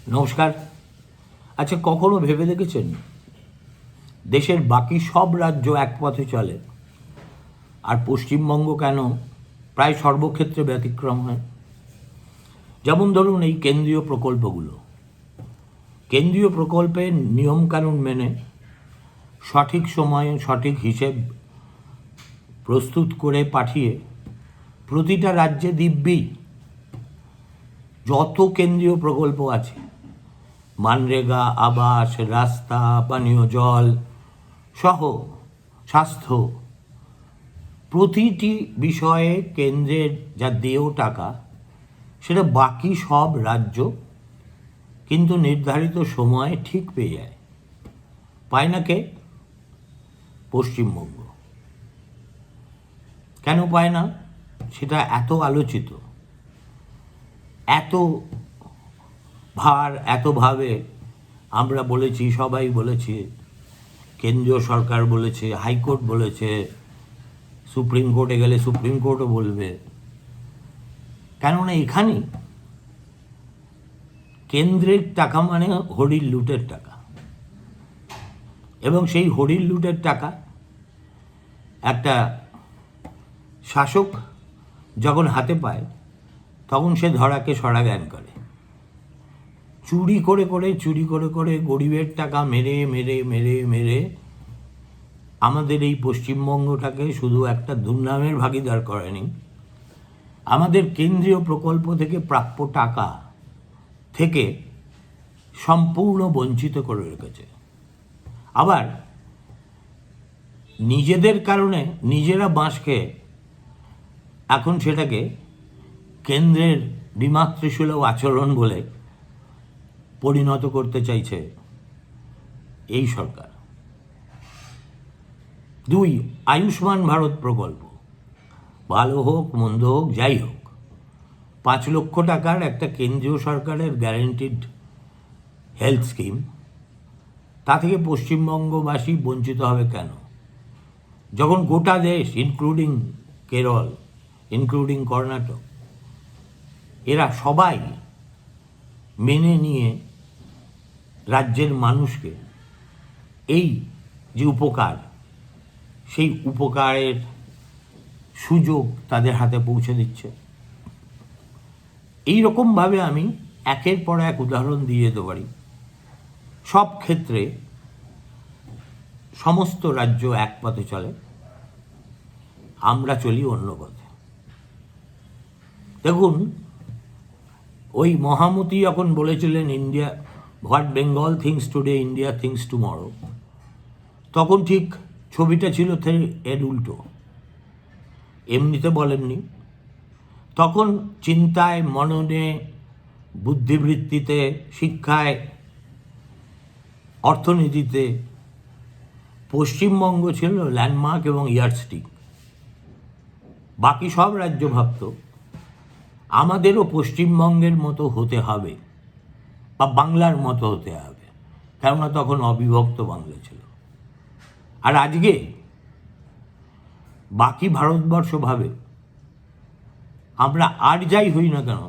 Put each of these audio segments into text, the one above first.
নমস্কার। আচ্ছা, কখনো ভেবে দেখেছেন দেশের বাকি সব রাজ্য এক পথে চলে, আর পশ্চিমবঙ্গ কেন প্রায় সর্বক্ষেত্রে ব্যতিক্রম হয়? যেমন ধরুন এই কেন্দ্রীয় প্রকল্পগুলো, কেন্দ্রীয় প্রকল্পের নিয়মকানুন মেনে সঠিক সময়ে সঠিক হিসেব প্রস্তুত করে পাঠিয়ে প্রতিটা রাজ্যে দিব্যি যত কেন্দ্রীয় প্রকল্প আছে, মানরেগা, আবাস, রাস্তা, পানীয় জল সহ স্বাস্থ্য, প্রতিটি বিষয়ে কেন্দ্রের যা দেয় টাকা, সেটা বাকি সব রাজ্য কিন্তু নির্ধারিত সময়ে ঠিক পেয়ে যায়। পায় না কে? পশ্চিমবঙ্গ। কেন পায় না? সেটা এত আলোচিত, এত এতভাবে আমরা বলেছি, সবাই বলেছি, কেন্দ্রীয় সরকার বলেছে, হাইকোর্ট বলেছে, সুপ্রিম কোর্টে গেলে সুপ্রিম কোর্টও বলবে। কেননা এখানেই কেন্দ্রের টাকা মানে হরির লুটের টাকা, এবং সেই হরির লুটের টাকা একটা শাসক যখন হাতে পায় তখন সে ধরাকে সরা জ্ঞান করে। চুরি করে গরিবের টাকা মেরে মেরে মেরে মেরে আমাদের এই পশ্চিমবঙ্গটাকে শুধু একটা দুর্নামের ভাগিদার করেনি, আমাদের কেন্দ্রীয় প্রকল্প থেকে প্রাপ্য টাকা থেকে সম্পূর্ণ বঞ্চিত করে রেখেছে। আবার নিজেদের কারণে নিজেরা বাঁশ খেয়ে এখন সেটাকে কেন্দ্রের বিমাতৃসুলভ আচরণ বলে পরিণত করতে চাইছে এই সরকার। 2, আয়ুষ্মান ভারত প্রকল্প, ভালো হোক মন্দ হোক যাই হোক, 5 লক্ষ টাকার একটা কেন্দ্রীয় সরকারের গ্যারেন্টিড হেলথ স্কিম, তা থেকে পশ্চিমবঙ্গবাসী বঞ্চিত হবে কেন? যখন গোটা দেশ, ইনক্লুডিং কেরল, ইনক্লুডিং কর্ণাটক, এরা সবাই মেনে নিয়ে রাজ্যের মানুষকে এই যে উপকার, সেই উপকারের সুযোগ তাদের হাতে পৌঁছে দিচ্ছে। এই রকমভাবে আমি একের পর এক উদাহরণ দিয়ে যেতে পারি। সব ক্ষেত্রে সমস্ত রাজ্য এক পথে চলে, আমরা চলি অন্য পথে। দেখুন, ওই মহামতি যখন বলেছিলেন India, what Bengal things today, India things tomorrow, তখন ঠিক ছবিটা ছিল এর উল্টো। এমনিতে বলেননি, তখন চিন্তায়, মননে, বুদ্ধিবৃত্তিতে, শিক্ষায়, অর্থনীতিতে পশ্চিমবঙ্গ ছিল ল্যান্ডমার্ক এবং ইয়ার্ডস্টিক। বাকি সব রাজ্য ভাবত আমাদেরও পশ্চিমবঙ্গের মতো হতে হবে বা বাংলার মতো হতে হবে, কেননা তখন অবিভক্ত বাংলা ছিল। আর আজকে বাকি ভারতবর্ষ ভাবে আমরা আর যাই হই না কেন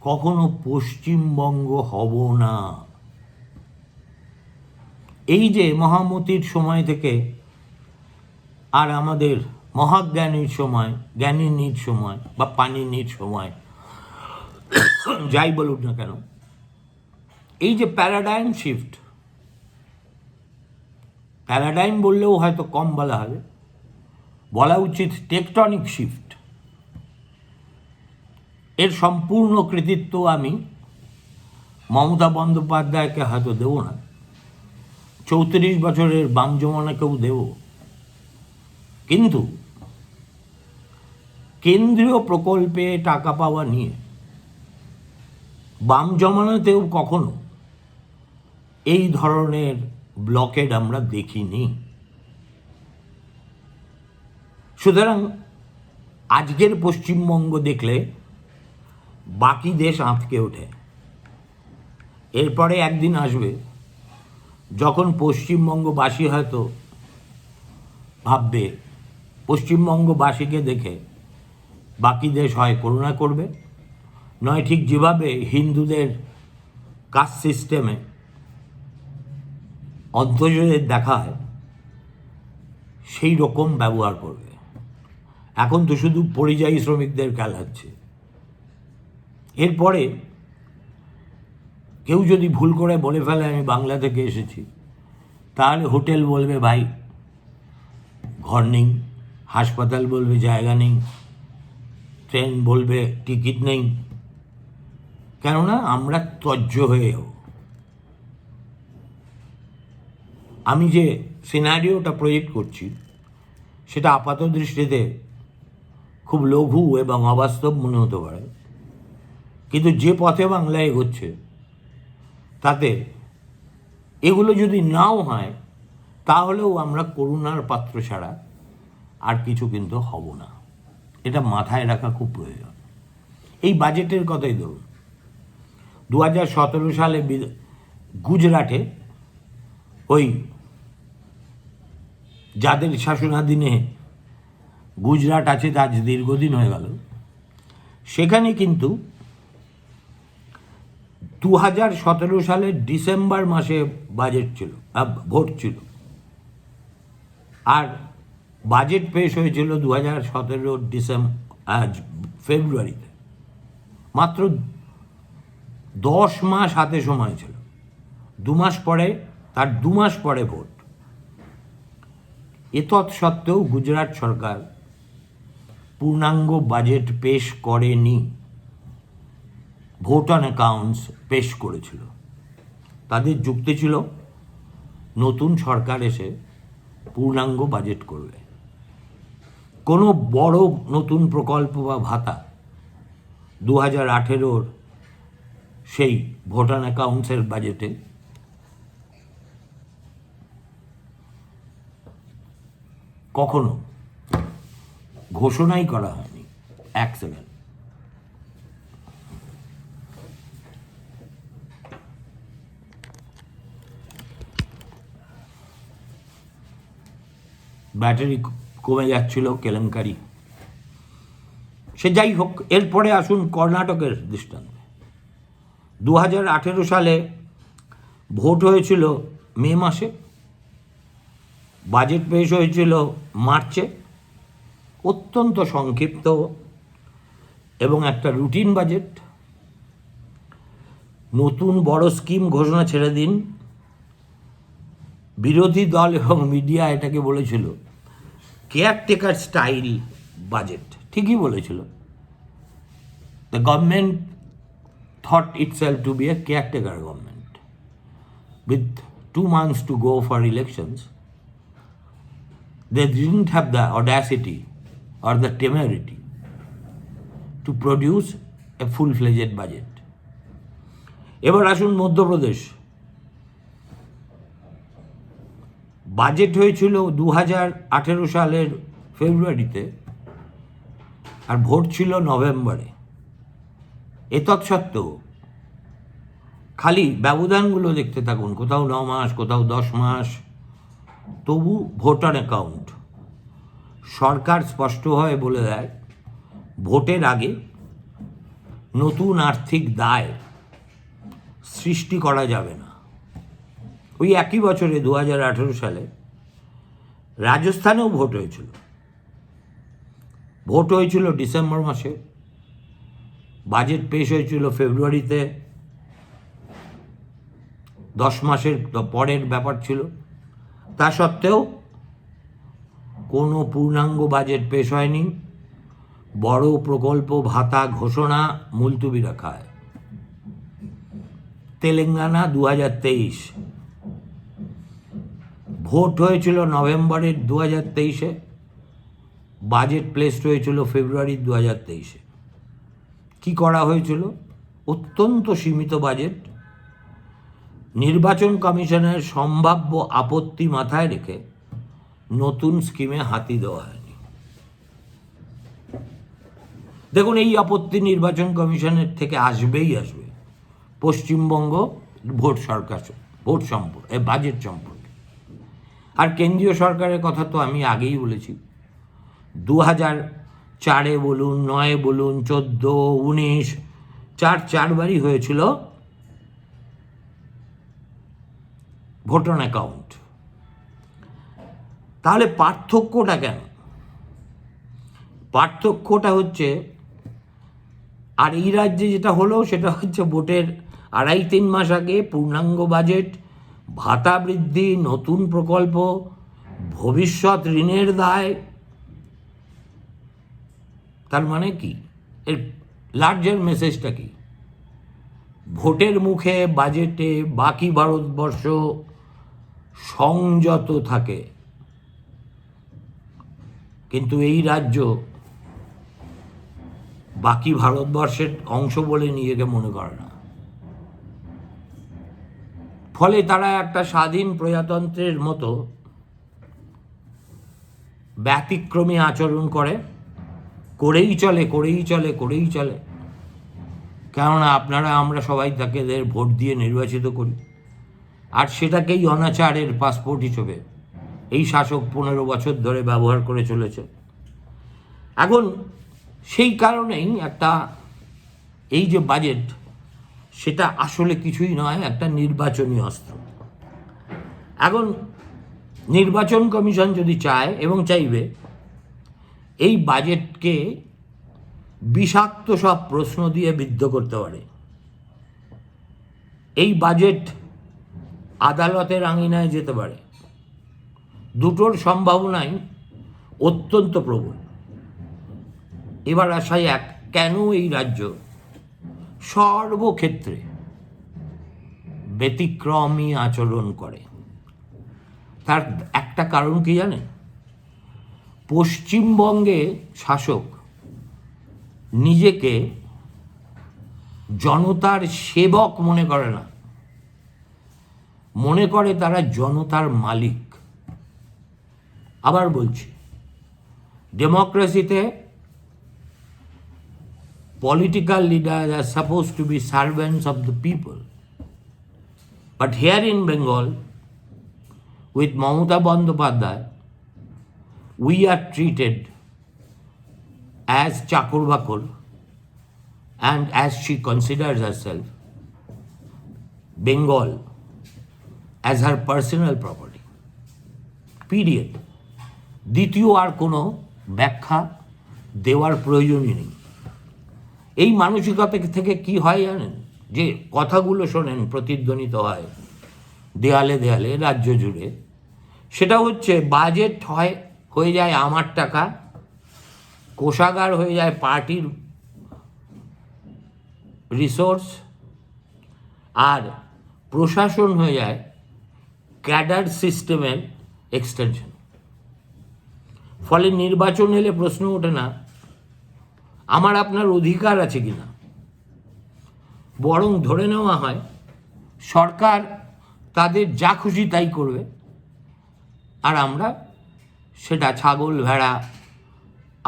কখনো পশ্চিমবঙ্গ হব না। এই যে মহামতির সময় থেকে আর আমাদের মহাজ্ঞানীর সময়, জ্ঞানীর সময় বা পানির সময়, যাই বলুন না কেন, এই যে প্যারাডাইম শিফট, প্যারাডাইম বললেও হয়তো কম বলা হবে, বলা উচিত টেকটনিক শিফট, এর সম্পূর্ণ কৃতিত্ব আমি মমতা বন্দ্যোপাধ্যায়কে হয়তো দেব না, 34 বছরের বাম জমানাকেও দেব, কিন্তু কেন্দ্রীয় প্রকল্পে টাকা পাওয়া নিয়ে বাম জমানাতেও কখনো এই ধরনের ব্লকেড আমরা দেখিনি। সুতরাং আজকের পশ্চিমবঙ্গ দেখলে বাকি দেশ আঁতকে ওঠে। এরপরে একদিন আসবে যখন পশ্চিমবঙ্গবাসী হয়তো ভাববে, পশ্চিমবঙ্গবাসীকে দেখে বাকি দেশ হয় করুণা করবে, নয় ঠিক যেভাবে হিন্দুদের কাস্ট সিস্টেমে অন্তর্জনের দেখায় সেই রকম ব্যবহার করবে। এখন তো শুধু পরিযায়ী শ্রমিকদের খেলাচ্ছে। এরপরে কেউ যদি ভুল করে বলে ফেলে আমি বাংলা থেকে এসেছি, তাহলে হোটেল বলবে ভাই ঘর নেই, হাসপাতাল বলবে জায়গা নেই, ট্রেন বলবে টিকিট নেই, কেননা আমরা তজ্জ হয়ে যাব। আমি যে সিনারিওটা প্রজেক্ট করছি সেটা আপাত দৃষ্টিতে খুব লঘু এবং অবাস্তব মনে হতে পারে, কিন্তু যে পথে বাংলা এগোচ্ছে তাতে এগুলো যদি নাও হয় তাহলেও আমরা করুণার পাত্র ছাড়া আর কিছু কিন্তু হব না। এটা মাথায় রাখা খুব প্রয়োজন। এই বাজেটের কথাই ধরুন, 2017 সালে গুজরাটে ওই যাদের শাসনাধীনে গুজরাট আছে তা আজ দীর্ঘদিন হয়ে গেল, সেখানে কিন্তু 2017 সালের ডিসেম্বর মাসে বাজেট ছিল, ভোট ছিল, আর বাজেট পেশ হয়েছিল 2017 ফেব্রুয়ারিতে। মাত্র 10 মাস হাতে সময় ছিল। 2 মাস পরে, তার 2 মাস পরে ভোট। এতৎসত্ত্বেও গুজরাট সরকার পূর্ণাঙ্গ বাজেট পেশ করেনি, ভোট অন অ্যাকাউন্টস পেশ করেছিল। তাদের যুক্তি ছিল নতুন সরকার এসে পূর্ণাঙ্গ বাজেট করবে। কোনো বড় নতুন প্রকল্প বা ভাতা 2018 সেই ভোট অন অ্যাকাউন্টসের বাজেটে কখনো ঘোষণাই করা হয়নি। এক সেকেন্ড, ব্যাটারি কমে যাচ্ছিল, কেলেঙ্কারি। সে যাই হোক, এরপরে আসুন কর্ণাটকের দৃষ্টান্তে। 2018 সালে ভোট হয়েছিল মে মাসে, বাজেট পেশ হয়েছিল মার্চে। অত্যন্ত সংক্ষিপ্ত এবং একটা রুটিন বাজেট। নতুন বড় স্কিম ঘোষণা ছেড়ে দিন, বিরোধী দল এবং মিডিয়া এটাকে বলেছিল কেয়ারটেকার স্টাইল বাজেট। ঠিকই বলেছিল। The government thought itself to be a caretaker government with 2 months to go for elections. They didn't have the audacity or the temerity to produce a full-fledged budget. এবার আসুন Madhya Pradesh. Budget হয়েছিল 2018 সালের ফেব্রুয়ারিতে, আর vote ছিল নভেম্বরে। এতৎসত্ত্বেও খালি ব্যবধানগুলো দেখতে থাকুন, কোথাও 9 মাস, কোথাও 10 মাস, তবু ভোট অন অ্যাকাউন্ট। সরকার স্পষ্টভাবে বলে দেয় ভোটের আগে নতুন আর্থিক দায় সৃষ্টি করা যাবে না। ওই একই বছরে 2018 সালে রাজস্থানেও ভোট হয়েছিল। ভোট হয়েছিল ডিসেম্বর মাসে, বাজেট পেশ হয়েছিল ফেব্রুয়ারিতে। 10 মাসের পরের ব্যাপার ছিল। তা সত্ত্বেও কোনো পূর্ণাঙ্গ বাজেট পেশ হয়নি। বড় প্রকল্প ভাতা ঘোষণা মুলতুবি রাখা হয়। তেলেঙ্গানা 2023, ভোট হয়েছিল নভেম্বরের 2023-এ, বাজেট প্লেসড হয়েছিল ফেব্রুয়ারি 2023-এ। কী করা হয়েছিল? অত্যন্ত সীমিত বাজেট। নির্বাচন কমিশনের সম্ভাব্য আপত্তি মাথায় রেখে নতুন স্কিমে হাতি দেওয়া হয়নি। দেখুন, এই আপত্তি নির্বাচন কমিশনের থেকে আসবেই আসবে পশ্চিমবঙ্গ বাজেট সম্পর্কে। আর কেন্দ্রীয় সরকারের কথা তো আমি আগেই বলেছি। 2004-এ বলুন, 9-এ বলুন, 14, 19, চারবারই হয়েছিল ভোট অন অ্যাকাউন্ট। তাহলে পার্থক্যটা কেন? পার্থক্যটা হচ্ছে, আর এই রাজ্যে যেটা হলো সেটা হচ্ছে ভোটের 2.5-3 মাস আগে পূর্ণাঙ্গ বাজেট, ভাতা বৃদ্ধি, নতুন প্রকল্প, ভবিষ্যৎ ঋণের দায়। তার মানে কি? এর লার্জার মেসেজটা কি? ভোটের মুখে বাজেটে বাকি ভারতবর্ষ সংযত থাকে, কিন্তু এই রাজ্য বাকি ভারতবর্ষের অংশ বলে নিজেকে মনে করে না। ফলে তারা একটা স্বাধীন প্রজাতন্ত্রের মতো ব্যতিক্রমী আচরণ করেই চলে। কেননা আপনারা আমরা সবাই তাকে ভোট দিয়ে নির্বাচিত করি, আর সেটাকেই অনাচারের পাসপোর্ট হিসেবে এই শাসক 15 বছর ধরে ব্যবহার করে চলেছে। এখন সেই কারণেই এই যে বাজেট, সেটা আসলে কিছুই নয়, একটা নির্বাচনী অস্ত্র। এখন নির্বাচন কমিশন যদি চায় এবং চাইবে, এই বাজেটকে বিষাক্ত সব প্রশ্ন দিয়ে বিদ্ধ করতে পারে। এই বাজেট আদালতের আঙিনায় যেতে পারে। দুটোর সম্ভাবনাই অত্যন্ত প্রবল। এবার আসাই কেন এই রাজ্য সর্বক্ষেত্রে ব্যতিক্রমী আচরণ করে। তার একটা কারণ কি জানেন? পশ্চিমবঙ্গে শাসক নিজেকে জনতার সেবক মনে করে না, মনে করে তারা জনতার মালিক। আবার বলছি, ডেমোক্রেসিতে political leaders are supposed to be servants of the people. But here in Bengal, with Mamata Bandyopadhyay, we are treated as Chakur Bakur, and as she considers herself, Bengal as her personal property. Period. দ্বিতীয় আর কোনো ব্যাখ্যা দেওয়ার প্রয়োজনই নেই। এই মানসিকতা থেকে কি হয় জানেন? যে কথাগুলো শোনেন প্রতিধ্বনিত হয় দেয়ালে দেয়ালে রাজ্য জুড়ে, সেটা হচ্ছে বাজেট হয়ে যায় আমার টাকা, কোষাগার হয়ে যায় পার্টির রিসোর্স, আর প্রশাসন হয়ে যায় ক্যাডার সিস্টেমের এক্সটেনশন। ফলে নির্বাচন এলে প্রশ্ন ওঠে না আমার আপনার অধিকার আছে কিনা, বরং ধরে নেওয়া হয় সরকার তাদের যা খুশি তাই করবে, আর আমরা সেটা ছাগল, ভেড়া,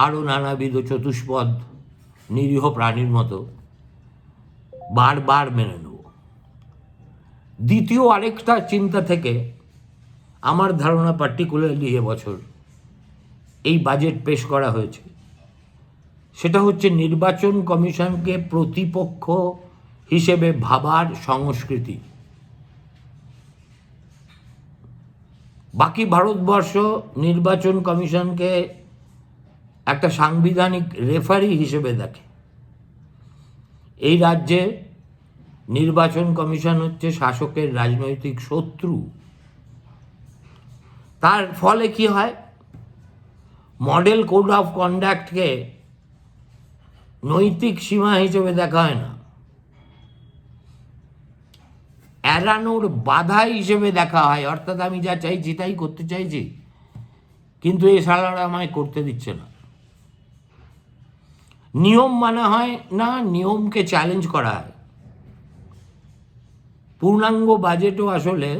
আরও নানাবিধ চতুষ্পদ নিরীহ প্রাণীর মতো বারবার মেনে নেব। দ্বিতীয় আরেকটা চিন্তা থেকে আমার ধারণা, পার্টিকুলারলি এবছর এই বাজেট পেশ করা হয়েছে, সেটা হচ্ছে নির্বাচন কমিশনকে প্রতিপক্ষ হিসেবে ভাবার সংস্কৃতি। বাকি ভারতবর্ষ নির্বাচন কমিশনকে একটা সাংবিধানিক রেফারি হিসেবে দেখে। এই রাজ্যে নির্বাচন কমিশন হচ্ছে শাসকের রাজনৈতিক শত্রু। তার ফলে কি হয়? মডেল কোড অফ কন্ডাক্টকে নৈতিক সীমা হিসেবে দেখা হয় না, এড়ানোর বাধা হিসেবে দেখা হয়। অর্থাৎ আমি যা চাইছি তাই করতে চাইছি, কিন্তু এই শালারা আমায় করতে দিচ্ছে না। নিয়ম মানা হয় না, নিয়মকে চ্যালেঞ্জ করা হয়। পূর্ণাঙ্গ বাজেটও আসলে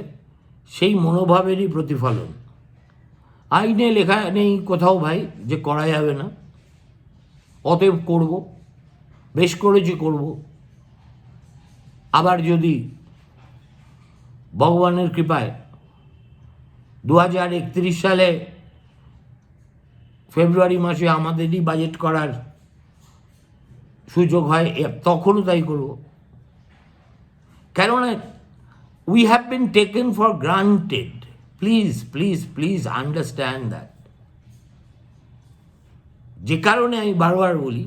সেই মনোভাবেরই প্রতিফলন। আইনে লেখা নেই কোথাও ভাই যে করা যাবে না, অতএব করব, বেশ করেছি করব। আবার যদি ভগবানের কৃপায় 2031 সালে ফেব্রুয়ারি মাসে আমাদেরই বাজেট করার সুযোগ হয়, তখনও তাই করব। কেননা We have been taken for granted. Please understand that. যে কারণে আমি বারবার বলি,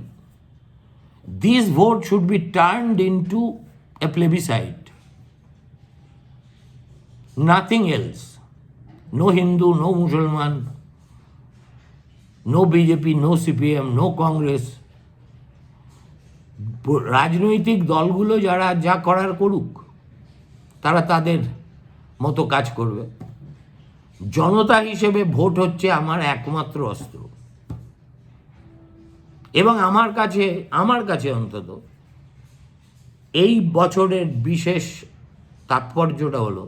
this vote should be turned into a plebiscite. Nothing else. No Hindu, no Muslim, no BJP, no CPM, no Congress. রাজনৈতিক দলগুলো যারা যা করার করুক, তারা তাদের মতো কাজ করবে। জনতা হিসেবে ভোট হচ্ছে আমার একমাত্র অস্ত্র। এবং আমার কাছে অন্তত এই বছরের বিশেষ তাৎপর্যটা হলো,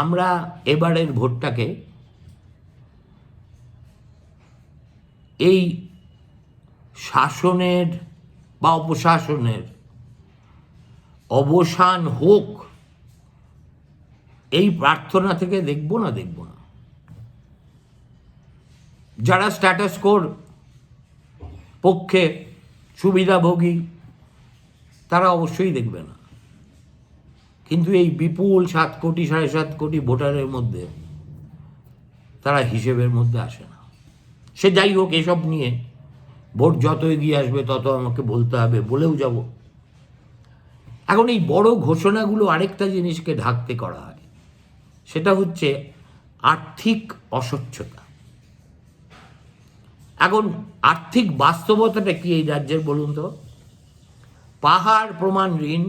আমরা এবারের ভোটটাকে এই শাসনের বা অপশাসনের অবসান হোক এই প্রার্থনা থেকে দেখব না। যারা স্ট্যাটাস কোর পক্ষে সুবিধাভোগী তারা অবশ্যই দেখবে না, কিন্তু এই বিপুল 7 কোটি 7.5 কোটি ভোটারের মধ্যে তারা হিসেবের মধ্যে আসে না। সে যাই হোক, এসব নিয়ে ভোট যত এগিয়ে আসবে তত আমাকে বলতে হবে, বলেও যাব। এখন এই বড় ঘোষণাগুলো আরেকটা জিনিসকে ঢাকতে করা হয়, সেটা হচ্ছে আর্থিক অস্বচ্ছতা। এখন আর্থিক বাস্তবতাটা কি এই রাজ্যের বলুন তো? পাহাড় প্রমাণ ঋণ,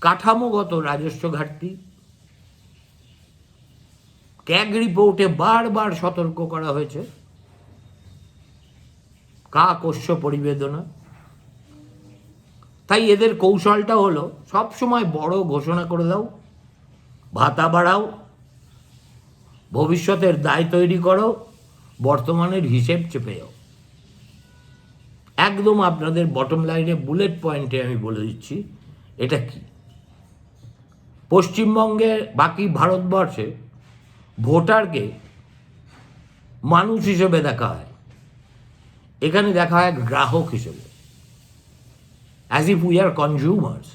কাঠামোগত রাজস্ব ঘাটতি, ক্যাগ রিপোর্টে বারবার সতর্ক করা হয়েছে, কাকস্য পরিবেদনা। তাই এদের কৌশলটা হলো সবসময় বড় ঘোষণা করে দাও, ভাতা বাড়াও, ভবিষ্যতের দায় তৈরি করো, বর্তমানের হিসেব চেপে যাও। একদম আপনাদের বটম লাইনে বুলেট পয়েন্টে আমি বলে দিচ্ছি এটা কি। পশ্চিমবঙ্গের বাকি ভারতবর্ষে ভোটারকে মানুষ হিসেবে দেখা হয়, এখানে দেখা হয় গ্রাহক হিসেবে, as if we are consumers,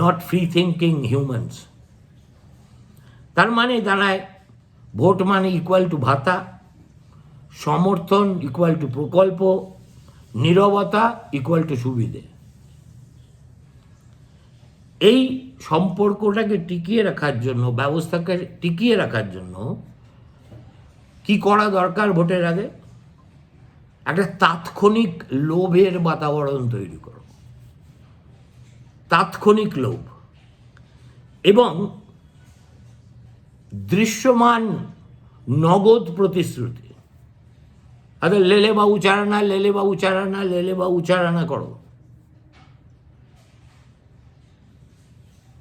not free thinking humans. তার মানে দাঁড়ায় ভোট মানে ইকুয়াল টু ভাতা, সমর্থন ইকুয়াল টু প্রকল্প, নীরবতা ইকুয়াল টু সুবিধে। এই সম্পর্কটাকে টিকিয়ে রাখার জন্য, ব্যবস্থাকে টিকিয়ে রাখার জন্য কি করা দরকার? ভোটের আগে একটা তাৎক্ষণিক লোভের বাতাবরণ তৈরি করো, তাৎক্ষণিক লোভ এবং দৃশ্যমান নগদ প্রতিশ্রুতি। আরে লেলে বাবু চারানা করো,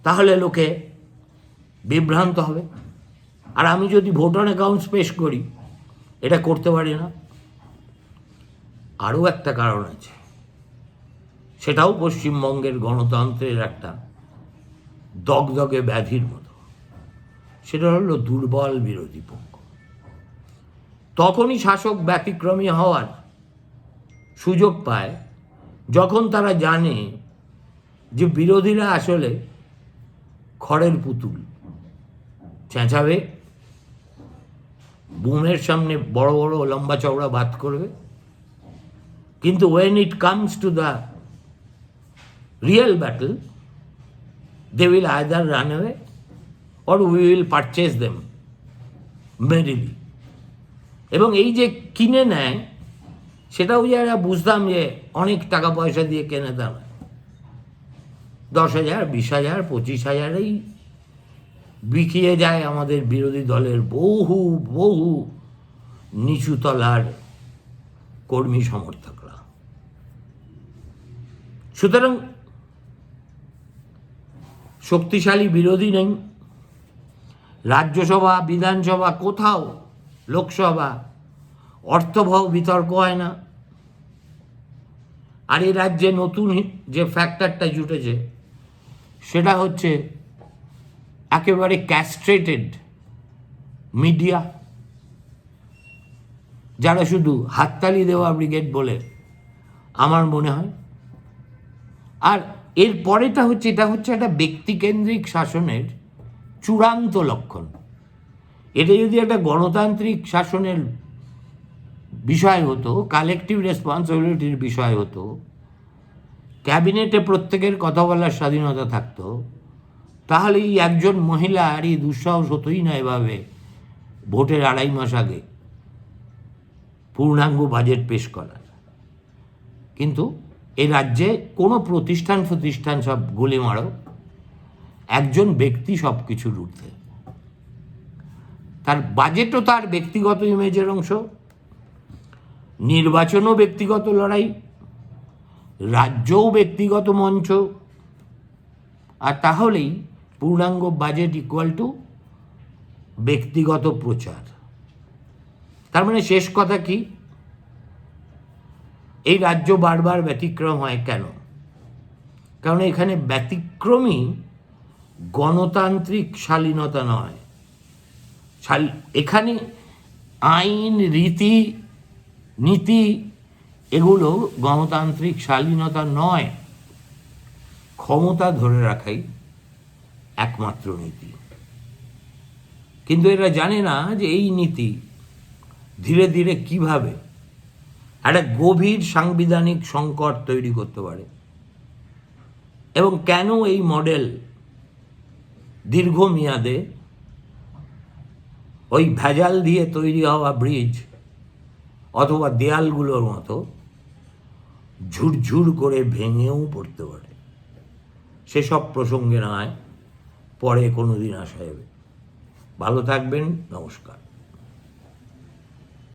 তাহলে লোকে বিভ্রান্ত হবে। আর আমি যদি ভোটার অ্যাকাউন্টস পেশ করি, এটা করতে পারি না। আরও একটা কারণ আছে, সেটাও পশ্চিমবঙ্গের গণতন্ত্রের একটা দগদগে ব্যাধির মতো, সেটা হলো দুর্বল বিরোধী পক্ষ। তখনই শাসক ব্যতিক্রমী হওয়ার সুযোগ পায় যখন তারা জানে যে বিরোধীরা আসলে খড়ের পুতুল, চেঁচাবে, বুমের সামনে বড় বড় লম্বা চওড়া বাত করবে, কিন্তু when it comes to the real battle, they will either run away or we will purchase them merrily. এবং এই যে কিনে নেয়, সেটাও যারা বুঝতাম যে অনেক টাকা পয়সা দিয়ে কেনে, তা নয়। 10,000, 20,000, 25,000-এই বিকিয়ে যায় আমাদের বিরোধী দলের বহু নিচুতলার কর্মী সমর্থকরা। সুতরাং শক্তিশালী বিরোধী নেই, রাজ্যসভা, বিধানসভা, কোথাও লোকসভা অর্থবহ বিতর্ক হয় না। আর এই রাজ্যে নতুন যে ফ্যাক্টরটা জুটেছে সেটা হচ্ছে একেবারে ক্যাস্ট্রেটেড মিডিয়া, যারা শুধু হাততালি দেওয়া ব্রিগেড বলে আমার মনে হয়। আর এর পরেটা হচ্ছে, এটা হচ্ছে একটা ব্যক্তিকেন্দ্রিক শাসনের চূড়ান্ত লক্ষণ। এটা যদি একটা গণতান্ত্রিক শাসনের বিষয় হতো, কালেকটিভ রেসপন্সিবিলিটির বিষয় হতো, ক্যাবিনেটে প্রত্যেকের কথা বলার স্বাধীনতা থাকতো, তাহলে এই একজন মহিলা আর এই দুঃসাহস হতোই না এভাবে ভোটের 2.5 মাস আগে পূর্ণাঙ্গ বাজেট পেশ করার। কিন্তু এই রাজ্যে কোনো প্রতিষ্ঠান সব গুলি মারো, একজন ব্যক্তি সব কিছুর ঊর্ধ্বে। তার বাজেটও তার ব্যক্তিগত ইমেজের অংশ, নির্বাচনও ব্যক্তিগত লড়াই, রাজ্যও ব্যক্তিগত মঞ্চ, আর তাহলেই পূর্ণাঙ্গ বাজেট ইকুয়াল টু ব্যক্তিগত প্রচার। তার মানে শেষ কথা কি, এই রাজ্য বারবার ব্যতিক্রম হয় কেন? কারণ এখানে ব্যতিক্রমী গণতান্ত্রিক শালীনতা নয়, এখানে আইন, রীতি, নীতি এগুলো গণতান্ত্রিক শালীনতা নয়, ক্ষমতা ধরে রাখাই একমাত্র নীতি। কিন্তু এরা জানে না যে এই নীতি ধীরে ধীরে কিভাবে একটা গভীর সাংবিধানিক সংকট তৈরি করতে পারে, এবং কেন এই মডেল দীর্ঘমেয়াদে ওই ভেজাল দিয়ে তৈরি হওয়া ব্রিজ অথবা দেয়ালগুলোর মতো ঝুরঝুর করে ভেঙেও পড়তে পারে। সেসব প্রসঙ্গে নয়, পরে কোনো দিন আসা যাবে। ভালো থাকবেন, নমস্কার।